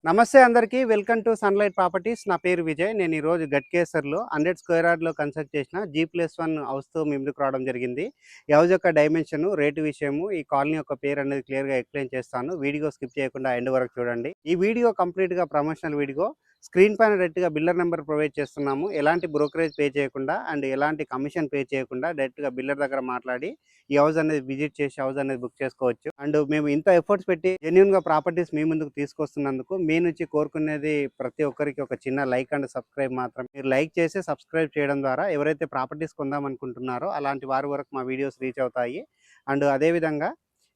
నమస్తే అందరికీ. Welcome to sunlight properties. నా పేరు విజయ్. నేను ఈరోజు గట్కేసర్‌లో 100 స్క్వేర్ యార్డ్‌లో కన్స్ట్రక్ట్ చేసిన G+1 హౌస్‌తో మీ ముందుకు రావడం జరిగింది. ఈ హౌస్ యొక్క డైమెన్షను, రేటు విషయము, ఈ కాలనీ యొక్క పేరు అనేది క్లియర్‌గా ఎక్స్‌ప్లెయిన్ చేస్తాను. వీడియో స్కిప్ చేయకుండా ఎండ్ వరకు చూడండి. ఈ వీడియో కంప్లీట్‌గా ప్రమోషనల్ వీడియో. స్క్రీన్ పైన డైరెక్ట్‌గా బిల్డర్ నెంబర్ ప్రొవైడ్ చేస్తున్నాము. ఎలాంటి బ్రోకరేజ్ పే చేయకుండా అండ్ ఎలాంటి కమిషన్ పే చేయకుండా డైరెక్ట్‌గా బిల్డర్ దగ్గర మాట్లాడి ఈ హౌస్ అనేది విజిట్ చేసి హౌస్ అనేది బుక్ చేసుకోవచ్చు. అండ్ మేము ఇంత ఎఫర్ట్స్ పెట్టి జెన్యూన్‌గా ప్రాపర్టీస్ మీ ముందుకు తీసుకొస్తున్నందుకు మీ నుంచి కోరుకునేది ప్రతి ఒక్కరికి ఒక చిన్న లైక్ అండ్ సబ్స్క్రైబ్ మాత్రమే. మీరు లైక్ చేసి సబ్స్క్రైబ్ చేయడం ద్వారా ఎవరైతే ప్రాపర్టీస్ కొందాం అనుకుంటున్నారో అలాంటి వారి వరకు మా వీడియోస్ రీచ్ అవుతాయి. అండ్ అదేవిధంగా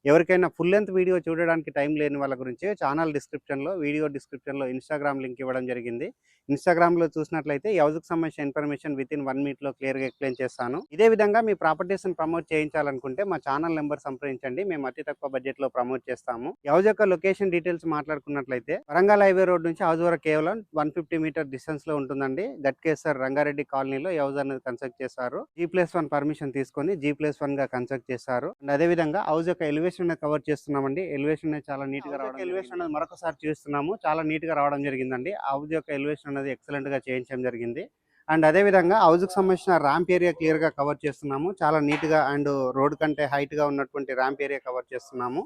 ఎవరికైనా ఫుల్ లెంత్ వీడియో చూడడానికి టైం లేని వాళ్ళ గురించి ఛానల్ డిస్క్రిప్షన్‌లో, వీడియో డిస్క్రిప్షన్‌లో ఇన్‌స్టాగ్రామ్ లింక్ ఇవ్వడం జరిగింది. ఇన్‌స్టాగ్రామ్‌లో చూసినట్లయితే ఈ హౌస్‌కి సంబంధించిన ఇన్ఫర్మేషన్ వితిన్ 1 మినిట్‌లో క్లియర్‌గా ఎక్స్‌ప్లెయిన్ చేస్తాను. ఇదే విధంగా మీ ప్రాపర్టీస్‌ని ప్రమోట్ చేయించాలనుకుంటే మా ఛానల్ నెంబర్ సంప్రదించండి. మేము అతి తక్కువ బడ్జెట్‌లో ప్రమోట్ చేస్తాము. ఈ హౌస్ యొక్క లొకేషన్ డీటెయిల్స్ మాట్లాడుకున్నట్లయితే వరంగల్ హైవే రోడ్ నుంచి హౌస్ వరకు కేవలం 150 మీటర్ డిస్టెన్స్‌లో ఉంటుందండి. గట్కేసర్ రంగారెడ్డి కాలనీలో ఈ హౌస్ అనేది కన్స్ట్రక్ట్ చేశారు. G+1 పర్మిషన్ తీసుకొని G+1గా కన్స్ట్రక్ట్ చేశారు. అండ్ అదే విధంగా హౌస్ యొక్క ఎలివేషన్ అనేది కవర్ చేస్తున్నామండి. ఎలివేషన్ అనేది చాలా నీట్ గా రావడం, ఎలివేషన్ అనేది మరొకసారి చూస్తున్నాము. చాలా నీట్ గా రావడం జరిగిందండి. హౌస్ యొక్క ఎలివేషన్ అనేది ఎక్సలెంట్ గా చేయించడం జరిగింది. అండ్ అదే విధంగా హౌస్ కి సంబంధించిన ర్యాంప్ ఏరియా క్లియర్ గా కవర్ చేస్తున్నాము. చాలా నీట్ గా అండ్ రోడ్ కంటే హైట్ గా ఉన్నటువంటి ర్యాంప్ ఏరియా కవర్ చేస్తున్నాము.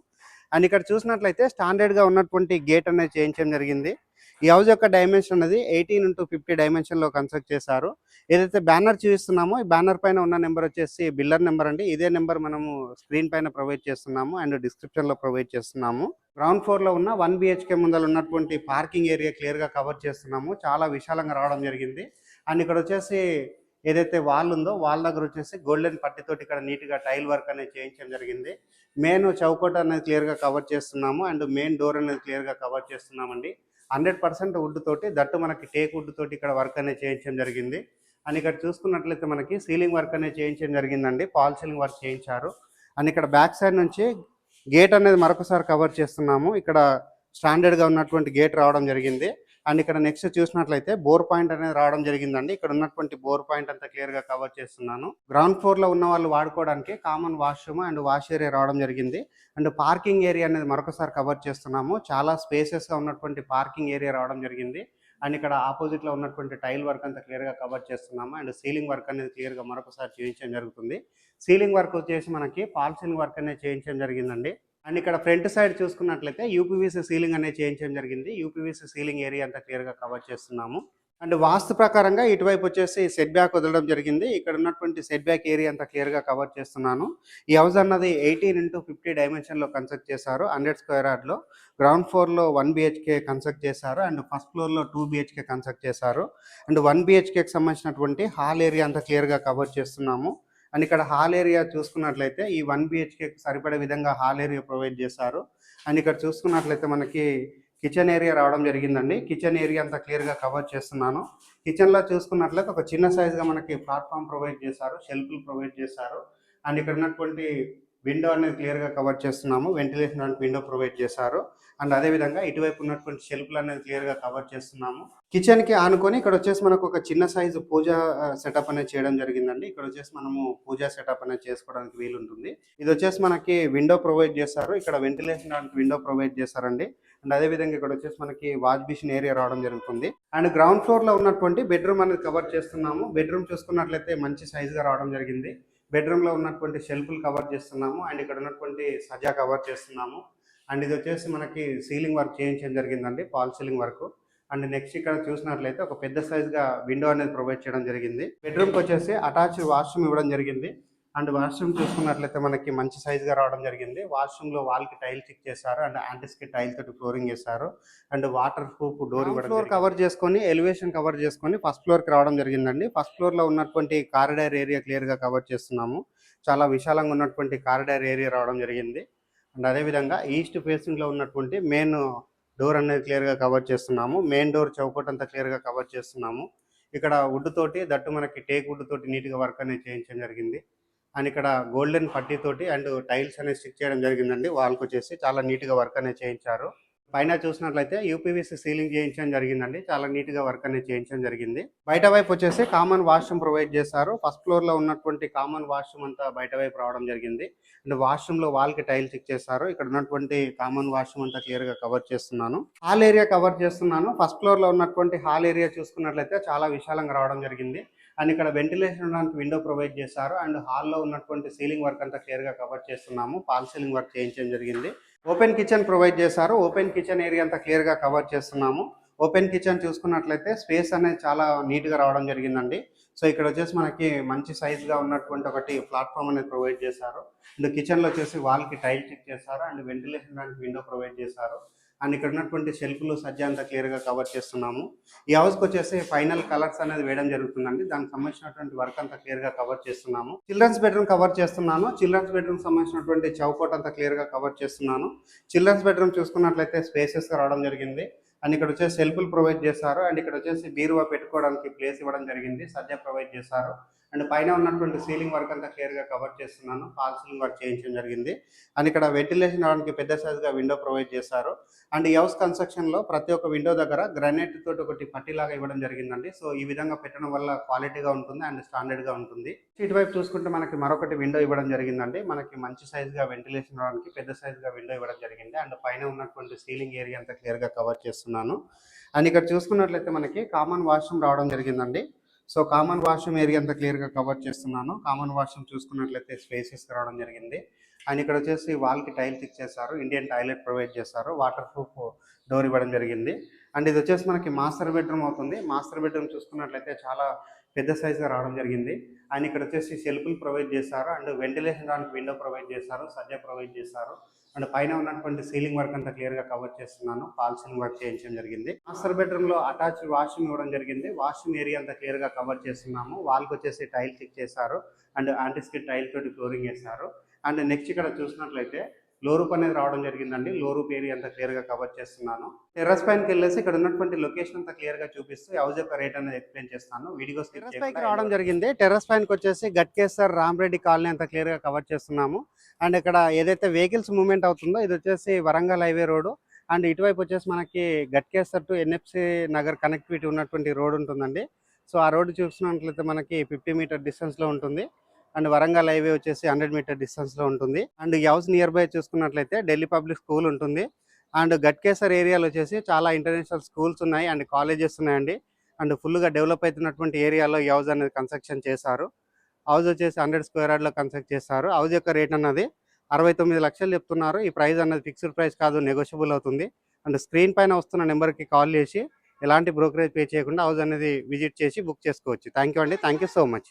అండ్ ఇక్కడ చూసినట్లయితే స్టాండర్డ్ గా ఉన్నటువంటి గేట్ అనేది చేయించడం జరిగింది. ఈ హౌస్ యొక్క డైమెన్షన్ అనేది 18x50 డైమెన్షన్ లో కన్స్ట్రక్ట్ చేశారు. ఏదైతే బ్యానర్ చూపిస్తున్నామో ఈ బ్యానర్ పైన ఉన్న నెంబర్ వచ్చేసి బిల్డర్ నెంబర్ అండి. ఇదే నెంబర్ మనము స్క్రీన్ పైన ప్రొవైడ్ చేస్తున్నాము అండ్ డిస్క్రిప్షన్ లో ప్రొవైడ్ చేస్తున్నాము. గ్రౌండ్ ఫ్లోర్ లో ఉన్న 1 BHK ముందర ఉన్నటువంటి పార్కింగ్ ఏరియా క్లియర్ గా కవర్ చేస్తున్నాము. చాలా విశాలంగా రావడం జరిగింది. అండ్ ఇక్కడ వచ్చేసి ఏదైతే వాల్ ఉందో వాల్ దగ్గర వచ్చేసి గోల్డెన్ పట్టితోటి ఇక్కడ నీట్ గా టైల్ వర్క్ అనేది చేయించడం జరిగింది. మెయిన్ చౌకోట అనేది క్లియర్ గా కవర్ చేస్తున్నాము అండ్ మెయిన్ డోర్ అనేది క్లియర్ గా కవర్ చేస్తున్నామండి. 100% వుడ్ తోటి, దట్టు మనకి టేక్ వుడ్ తోటి ఇక్కడ వర్క్ అనేది చేయించడం జరిగింది. అండ్ ఇక్కడ చూసుకున్నట్లయితే మనకి సీలింగ్ వర్క్ అనేది చేయించడం జరిగిందండి. ఫాల్ సీలింగ్ వర్క్ చేయించారు. అండ్ ఇక్కడ బ్యాక్ సైడ్ నుంచి గేట్ అనేది మరొకసారి కవర్ చేస్తున్నాము. ఇక్కడ స్టాండర్డ్ గా ఉన్నటువంటి గేట్ రావడం జరిగింది. అండ్ ఇక్కడ నెక్స్ట్ చూసినట్లయితే బోర్ పాయింట్ అనేది రావడం జరిగిందండి. ఇక్కడ ఉన్నటువంటి బోర్ పాయింట్ అంతా క్లియర్ గా కవర్ చేస్తున్నాను. గ్రౌండ్ ఫ్లోర్ లో ఉన్న వాళ్ళు వాడుకోవడానికి common washroom and wash area రావడం జరిగింది. అండ్ పార్కింగ్ ఏరియా అనేది మరొకసారి కవర్ చేస్తున్నాము. చాలా స్పేసెస్ గా ఉన్నటువంటి పార్కింగ్ ఏరియా రావడం జరిగింది. అండ్ ఇక్కడ ఆపోజిట్ లో ఉన్నటువంటి టైల్ వర్క్ అంతా క్లియర్ గా కవర్ చేస్తున్నాము. అండ్ సీలింగ్ వర్క్ అనేది క్లియర్ గా మరొకసారి చేయించడం జరుగుతుంది. సీలింగ్ వర్క్ వచ్చేసి మనకి ఫాల్ సీలింగ్ వర్క్ అనేది చేయించడం జరిగిందండి. అండ్ ఇక్కడ ఫ్రంట్ సైడ్ చూసుకున్నట్లయితే యూపీవీసీ సీలింగ్ అనేది చేయించడం జరిగింది. యూపీవీసీ సీలింగ్ ఏరియా అంతా క్లియర్ గా కవర్ చేస్తున్నాము. అండ్ వాస్తు ప్రకారంగా ఇటువైపు వచ్చేసి సెట్ బ్యాక్ వదలడం జరిగింది. ఇక్కడ ఉన్నటువంటి సెట్ బ్యాక్ ఏరియా అంతా క్లియర్ గా కవర్ చేస్తున్నాను. ఈ హౌస్ అన్నది 18x50 డైమెన్షన్ లో కన్స్ట్రక్ట్ చేశారు. 100 స్క్వేర్ యార్డ్ లో గ్రౌండ్ ఫ్లోర్ లో 1 BHK కన్స్ట్రక్ట్ చేశారు అండ్ ఫస్ట్ ఫ్లోర్ లో 2 BHK కన్స్ట్రక్ట్ చేశారు. అండ్ 1 BHKకి సంబంధించినటువంటి హాల్ ఏరియా అంతా క్లియర్ గా కవర్ చేస్తున్నాము. అండ్ ఇక్కడ హాల్ ఏరియా చూసుకున్నట్లయితే ఈ 1 BHKకి సరిపడే విధంగా హాల్ ఏరియా ప్రొవైడ్ చేశారు. అండ్ ఇక్కడ చూసుకున్నట్లయితే మనకి కిచెన్ ఏరియా రావడం జరిగిందండి. కిచెన్ ఏరియా అంతా క్లియర్గా కవర్ చేస్తున్నాను. కిచెన్లో చూసుకున్నట్లయితే ఒక చిన్న సైజ్గా మనకి ప్లాట్ఫామ్ ప్రొవైడ్ చేశారు, షెల్ఫ్లు ప్రొవైడ్ చేశారు. అండ్ ఇక్కడ ఉన్నటువంటి విండో అనేది క్లియర్గా కవర్ చేస్తున్నాము. వెంటిలేషన్ విండో ప్రొవైడ్ చేశారు. అండ్ అదేవిధంగా ఇటువైపు ఉన్నటువంటి షెల్ఫ్లు అనేది క్లియర్గా కవర్ చేస్తున్నాము. కిచెన్కి ఆనుకొని ఇక్కడ వచ్చేసి మనకు ఒక చిన్న సైజు పూజ సెటప్ అనేది చేయడం జరిగిందండి. ఇక్కడ వచ్చేసి మనము పూజా సెటప్ అనేది చేసుకోవడానికి వీలుంటుంది. ఇది వచ్చేసి మనకి విండో ప్రొవైడ్ చేశారు. ఇక్కడ వెంటిలేషన్ విండో ప్రొవైడ్ చేశారండి. అండ్ అదేవిధంగా ఇక్కడ వచ్చేసి మనకి వాష్ బేసిన్ ఏరియా రావడం జరుగుతుంది. అండ్ గ్రౌండ్ ఫ్లోర్ లో ఉన్నటువంటి బెడ్రూమ్ అనేది కవర్ చేస్తున్నాము. బెడ్రూమ్ చూసుకున్నట్లయితే మంచి సైజుగా రావడం జరిగింది. బెడ్రూమ్ లో ఉన్నటువంటి షెల్ఫ్లు కవర్ చేస్తున్నాము అండ్ ఇక్కడ ఉన్నటువంటి సజా కవర్ చేస్తున్నాము. అండ్ ఇది వచ్చేసి మనకి సీలింగ్ వర్క్ చేయించడం జరిగిందండి, fall ceiling work. And next ఇక్కడ చూసినట్లయితే ఒక పెద్ద సైజ్గా విండో అనేది ప్రొవైడ్ చేయడం జరిగింది. బెడ్రూమ్కి వచ్చేసి అటాచ్డ్ వాష్రూమ్ ఇవ్వడం జరిగింది. అండ్ వాష్రూమ్ చూసుకున్నట్లయితే మనకి మంచి సైజ్గా రావడం జరిగింది. వాష్రూమ్లో వాల్కి టైల్ చెక్ చేశారు అండ్ యాంటిస్కి టైల్ తోటి ఫ్లోరింగ్ చేశారు. And water proof door floor cover చేసుకొని ఎలివేషన్ కవర్ చేసుకొని ఫస్ట్ ఫ్లోర్కి రావడం జరిగిందండి. ఫస్ట్ ఫ్లోర్లో ఉన్నటువంటి కారిడార్ ఏరియా క్లియర్గా కవర్ చేస్తున్నాము. చాలా విశాలంగా ఉన్నటువంటి కారిడార్ ఏరియా రావడం జరిగింది. అండ్ అదేవిధంగా ఈస్ట్ ఫేసింగ్లో ఉన్నటువంటి మెయిన్ డోర్ అనేది క్లియర్గా కవర్ చేస్తున్నాము. మెయిన్ డోర్ చౌకట్ అంతా క్లియర్గా కవర్ చేస్తున్నాము. ఇక్కడ వుడ్ తోటి, దట్టు మనకి టేక్ వుడ్ తోటి నీట్గా వర్క్ అనేది చేయించడం జరిగింది. అండ్ ఇక్కడ గోల్డెన్ పట్టీతోటి అండ్ టైల్స్ అనేది స్టిక్ చేయడం జరిగిందండి. వాల్కి వచ్చేసి చాలా నీట్గా వర్క్ అనేది చేయించారు. పైన చూసినట్లయితే యూపీవీసీ సీలింగ్ చేయించడం జరిగిందండి. చాలా నీట్‌గా వర్క్ అనేది చేయించడం జరిగింది. బయట వైపు వచ్చేసి కామన్ వాష్‌రూమ్ ప్రొవైడ్ చేశారు. ఫస్ట్ ఫ్లోర్‌లో ఉన్నటువంటి కామన్ వాష్‌రూమ్ అంతా బయట వైపు రావడం జరిగింది. అండ్ వాష్‌రూమ్‌లో వాల్‌కి టైల్స్ ఇచ్చేశారు. ఇక్కడ ఉన్నటువంటి కామన్ వాష్‌రూమ్ అంతా క్లియర్‌గా కవర్ చేస్తున్నాను. హాల్ ఏరియా కవర్ చేస్తున్నాను. ఫస్ట్ ఫ్లోర్‌లో ఉన్నటువంటి హాల్ ఏరియా చూసుకున్నట్లయితే చాలా విశాలంగా రావడం జరిగింది. అండ్ ఇక్కడ వెంటిలేషన్ ఉండడానికి విండో ప్రొవైడ్ చేశారు. అండ్ హాల్‌లో ఉన్నటువంటి సీలింగ్ వర్క్ అంతా క్లియర్‌గా కవర్ చేస్తున్నాము. ఫాల్ సీలింగ్ వర్క్ చేయించడం జరిగింది. ఓపెన్ కిచెన్ ప్రొవైడ్ చేశారు. ఓపెన్ కిచెన్ ఏరియా అంతా క్లియర్‌గా కవర్ చేస్తున్నాము. ఓపెన్ కిచెన్ చూసుకున్నట్లయితే స్పేస్ అనేది చాలా నీట్‌గా రావడం జరిగిందండి. సో ఇక్కడ వచ్చేసి మనకి మంచి సైజ్‌గా ఉన్నటువంటి ఒకటి ప్లాట్‌ఫామ్ అనేది ప్రొవైడ్ చేశారు. అండ్ కిచెన్‌లో వచ్చేసి వాల్‌కి టైల్స్ ఇచ్చేశారు. అండ్ వెంటిలేషన్ దానికి విండో ప్రొవైడ్ చేశారు. అండ్ ఇక్కడ ఉన్నటువంటి షెల్ఫ్‌లు సజ్జా అంతా క్లియర్‌గా కవర్ చేస్తున్నాము. ఈ హౌస్‌కి వచ్చేసి ఫైనల్ కలర్స్ అనేది వేయడం జరుగుతుందండి. దానికి సంబంధించినటువంటి వర్క్ అంతా క్లియర్‌గా కవర్ చేస్తున్నాము. చిల్డ్రన్స్ బెడ్‌రూమ్ కవర్ చేస్తున్నాను. చిల్డ్రన్స్ బెడ్‌రూమ్ సంబంధించినటువంటి చౌకోట్ అంతా క్లియర్‌గా కవర్ చేస్తున్నాను. చిల్డ్రన్స్ బెడ్‌రూమ్ చూసుకున్నట్లయితే స్పేసెస్‌గా రావడం జరిగింది. అండ్ ఇక్కడ వచ్చేసి షెల్ఫ్‌లు ప్రొవైడ్ చేశారు. అండ్ ఇక్కడ వచ్చేసి బీరువా పెట్టుకోవడానికి ప్లేస్ ఇవ్వడం జరిగింది. సజ్జా ప్రొవైడ్ చేశారు. అండ్ పైన ఉన్నటువంటి సీలింగ్ వర్క్ అంతా క్లియర్‌గా కవర్ చేస్తున్నాను. ఫాల్ సీలింగ్ వర్క్ చేయించడం జరిగింది. అండ్ ఇక్కడ వెంటిలేషన్ రావడానికి పెద్ద సైజ్‌గా విండో ప్రొవైడ్ చేశారు. అండ్ ఈ హౌస్ కన్స్ట్రక్షన్‌లో ప్రతి ఒక్క విండో దగ్గర గ్రానైట్ తోటి ఒకటి పట్టీలాగా ఇవ్వడం జరిగిందండి. సో ఈ విధంగా పెట్టడం వల్ల క్వాలిటీగా ఉంటుంది అండ్ స్టాండర్డ్‌గా ఉంటుంది. ఇటువైపు చూసుకుంటే మనకి మరొకటి విండో ఇవ్వడం జరిగిందండి. మనకి మంచి సైజ్‌గా వెంటిలేషన్ రావడానికి పెద్ద సైజ్‌గా విండో ఇవ్వడం జరిగింది. అండ్ పైన ఉన్నటువంటి సీలింగ్ ఏరియా అంతా క్లియర్‌గా కవర్ చేస్తున్నాను. అండ్ ఇక్కడ చూసుకున్నట్లయితే మనకి కామన్ వాష్‌రూమ్ రావడం జరిగిందండి. సో కామన్ వాష్‌రూమ్ ఏరియా అంతా క్లియర్‌గా కవర్ చేస్తున్నాను. కామన్ వాష్‌రూమ్ చూసుకున్నట్లయితే స్పేసెస్‌గా రావడం జరిగింది. అండ్ ఇక్కడ వచ్చేసి వాల్‌కి టైల్స్ ఇచ్చేశారు. ఇండియన్ టాయిలెట్ ప్రొవైడ్ చేశారు. వాటర్ ప్రూఫ్ డోర్ ఇవ్వడం జరిగింది. అండ్ ఇది వచ్చేసి మనకి మాస్టర్ బెడ్రూమ్ అవుతుంది. మాస్టర్ బెడ్రూమ్ చూసుకున్నట్లయితే చాలా పెద్ద సైజ్‌గా రావడం జరిగింది. అండ్ ఇక్కడ వచ్చేసి షెల్ఫ్‌లు ప్రొవైడ్ చేశారు. అండ్ వెంటిలేషన్ రావడానికి విండో ప్రొవైడ్ చేశారు. సజ్జా ప్రొవైడ్ చేశారు. అండ్ పైన ఉన్నటువంటి సీలింగ్ వర్క్ అంతా క్లియర్‌గా కవర్ చేస్తున్నాను. ఫాల్ సీలింగ్ వర్క్ చేయించడం జరిగింది. మాస్టర్ బెడ్రూమ్‌లో అటాచ్డ్ వాష్రూమ్ ఇవ్వడం జరిగింది. వాష్రూమ్ ఏరియా అంతా క్లియర్‌గా కవర్ చేస్తున్నాము. వాల్‌కి వచ్చేసి టైల్స్ ఇచ్చేశారు. అండ్ యాంటీ స్కిడ్ టైల్ తోటి ఫ్లోరింగ్ వేశారు. అండ్ నెక్స్ట్ ఇక్కడ చూసినట్లయితే లో రూప్ అనేది రావడం జరిగిందండి. లో రూప్ ఏరియా అంతా క్లియర్‌గా కవర్ చేస్తున్నాను. టెర్రస్ పైనకి వెళ్ళేసి ఇక్కడ ఉన్నటువంటి లొకేషన్ అంతా క్లియర్‌గా చూపిస్తూ హౌస్ యొక్క రేట్ అనేది ఎక్స్‌ప్లెయిన్ చేస్తాను. వీడియో టెర్రస్ పైకి రావడం జరిగింది. టెర్రస్ పైనకి వచ్చేసి గట్కేసర్ రామరెడ్డి కాలనీ అంతా క్లియర్‌గా కవర్ చేస్తున్నాము. అండ్ ఇక్కడ ఏదైతే వెహికల్స్ మూవ్‌మెంట్ అవుతుందో ఇది వచ్చేసి వరంగల్ హైవే రోడ్. అండ్ ఇటువైపు వచ్చేసి మనకి Ghatkesar to NFC Nagar connectivity ఉన్నటువంటి రోడ్ ఉంటుందండి. సో ఆ రోడ్ చూసినట్లయితే మనకి 50 మీటర్ డిస్టెన్స్‌లో ఉంటుంది. అండ్ వరంగల్ హైవే వచ్చేసి 100 మీటర్ డిస్టెన్స్‌లో ఉంటుంది. అండ్ ఈ హౌస్ నియర్ బై చూసుకున్నట్లయితే ఢిల్లీ పబ్లిక్ స్కూల్ ఉంటుంది. అండ్ గట్కేసర్ ఏరియాలో వచ్చేసి చాలా ఇంటర్నేషనల్ స్కూల్స్ ఉన్నాయి అండ్ కాలేజెస్ ఉన్నాయండి. అండ్ ఫుల్‌గా డెవలప్ అవుతున్నటువంటి ఏరియాలో ఈ హౌస్ అనేది కన్స్ట్రక్షన్ చేశారు. హౌస్ వచ్చేసి 100 స్క్వేర్ యార్డ్‌లో కన్స్ట్రక్ట్ చేశారు. హౌస్ యొక్క రేట్ అన్నది 69,00,000 చెప్తున్నారు. ఈ ప్రైస్ అన్నది ఫిక్స్డ్ ప్రైస్ కాదు, నెగోషియబుల్ అవుతుంది. అండ్ స్క్రీన్ పైన వస్తున్న నెంబర్‌కి కాల్ చేసి ఎలాంటి బ్రోకరేజ్ పే చేయకుండా హౌస్ అనేది విజిట్ చేసి బుక్ చేసుకోవచ్చు. థ్యాంక్ యూ అండి. Thank you so much.